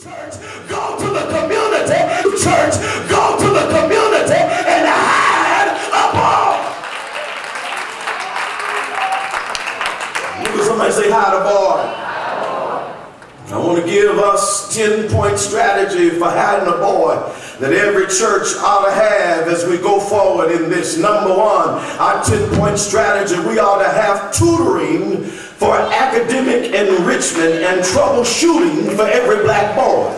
Church, go to the community. Church, go to the community and hide a boy. Look at somebody say, hide a boy. I want to give us 10-point strategy for hiding a boy that every church ought to have as we go forward in this. Number one, our 10-point strategy, we ought to have tutoring for academic enrichment and troubleshooting for every black boy.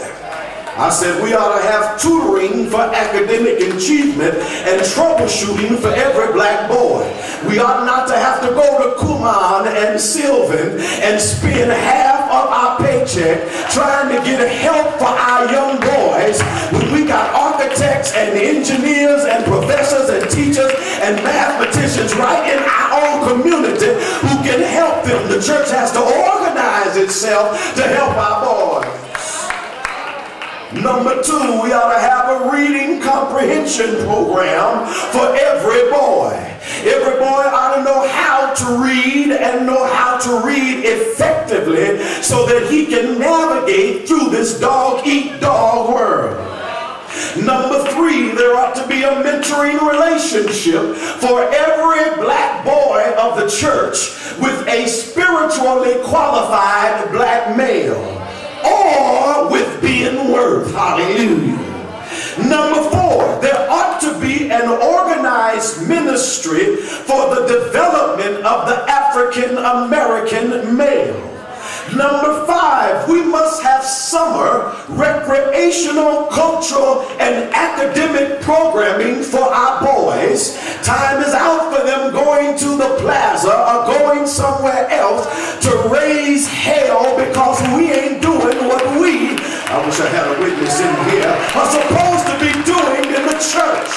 I said we ought to have tutoring for academic achievement and troubleshooting for every black boy. We ought not to have to go to Kuman and Sylvan and spend half of our paycheck trying to get help for our young boys when we got architects and engineers and professors and teachers and mathematicians right in our own community who can help them. The church has to organize itself to help our boys. Number two, we ought to have a reading comprehension program for every boy. Every boy ought to know how to read and know how to read effectively so that he can navigate through this dog-eat-dog world. Number three, there ought to be a mentoring relationship for every black boy of the church with a spiritually qualified black male, or with being worth. Hallelujah. Number four, there ought to be an organized ministry for the development of the African American male. Number five, we must have summer recreational, cultural, and academic programming for our boys. Time is out for them going to the plaza or going somewhere else to raise hell because we ain't doing what we, I wish I had a witness in here, are supposed to be doing in the church.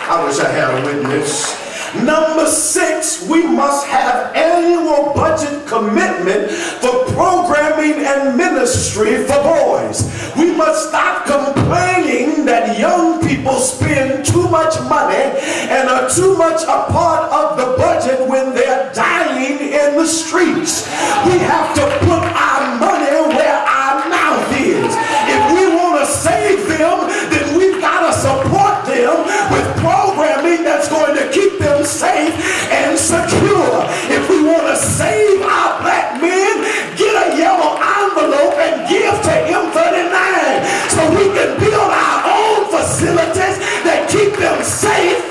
I wish I had a witness. Number six, we must have annual budget commitment for programming and ministry for boys. We must stop complaining that young people spend too much money and are too much a part of the budget when they're dying in the streets. We have to put our money where our mouth is. If we want to save them, then we've got to support them with programming that's going to keep them safe and secure. If we want to save our black men, get a yellow envelope and give to M39 so we can build our own facilities that keep them safe.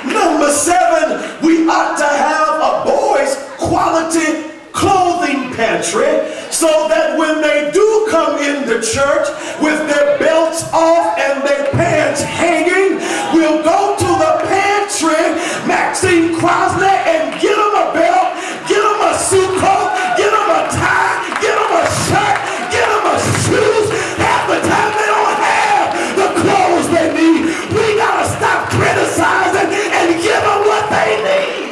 Number seven, we ought to have a boys' quality clothing pantry so that when they do come into church with their belts off and their pants hanging, we'll go to the pantry, Maxine Crosby, and get them a belt, get them a suit coat, get them a tie, get them a shirt, get them a shoes. Half the time they don't have the clothes they need. We gotta stop criticizing and give them what they need.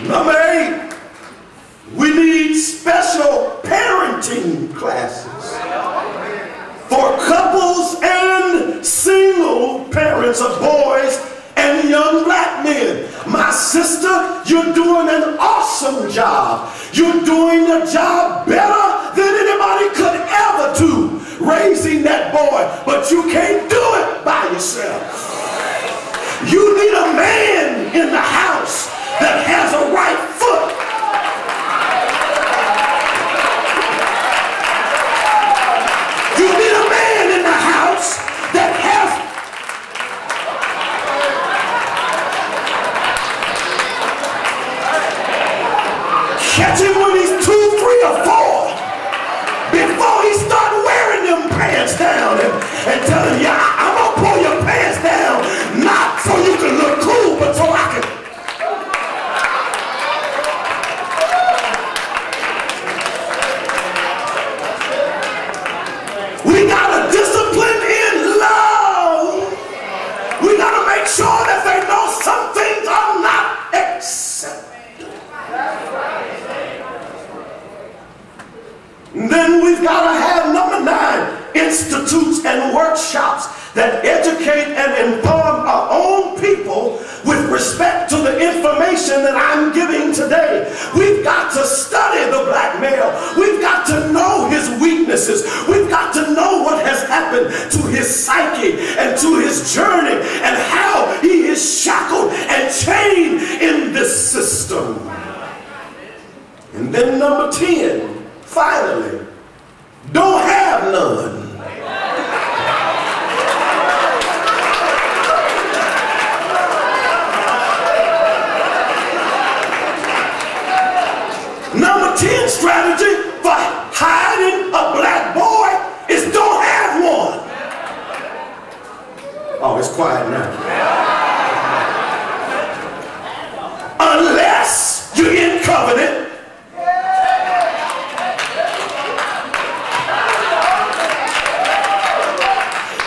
Number eight, we need special parenting classes for couples and single parents of boys and young black men. My sister, you're doing an awesome job. You're doing a job better than anybody could ever do, raising that boy, but you can't do it by yourself. You need a man in the house that has a right foot. You need a man in the house that has catch him when he's 2, 3, or 4 before he start wearing them pants down and tell him, yeah, I'm gonna pull your pants down, not so you can look cool, but so I can. We gotta discipline in love. We gotta make sure that they know some things are not acceptable. Then we've gotta have number 9, institutes and workshops that educate and inform information that I'm giving today. We've got to study the black male. We've got to know his weaknesses. We've got to know what has happened to his psyche and to his journey and how he is shackled and chained in this system. And then number 10, finally, don't have none. Number 10 strategy for hiding a black boy is don't have one. Oh, it's quiet now. Unless you're in covenant.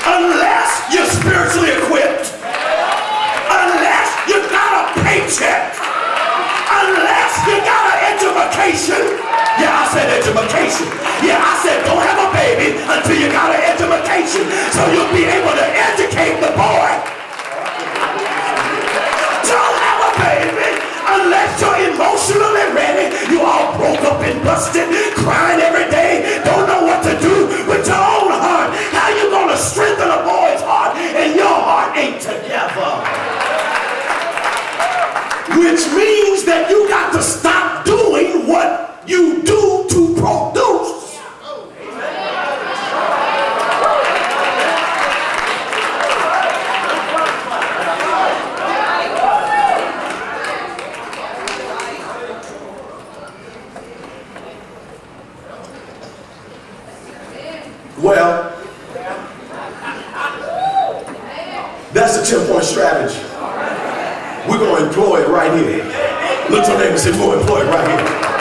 Unless you're spiritually equipped. Unless you got a paycheck. Unless you got an education. Yeah, I said education. Yeah, I said don't have a baby until you got an education, so you'll be able to educate the boy. Don't have a baby unless you're emotionally ready. You all broke up and busted, crying every day, don't know what to do with your own heart. How you gonna strengthen a boy's heart and your heart ain't together? Which means that you got to stop doing what you do to produce. Well, that's the 10-point strategy. We're going to employ it right here. Look to your neighbor and say, we're going to employ it right here.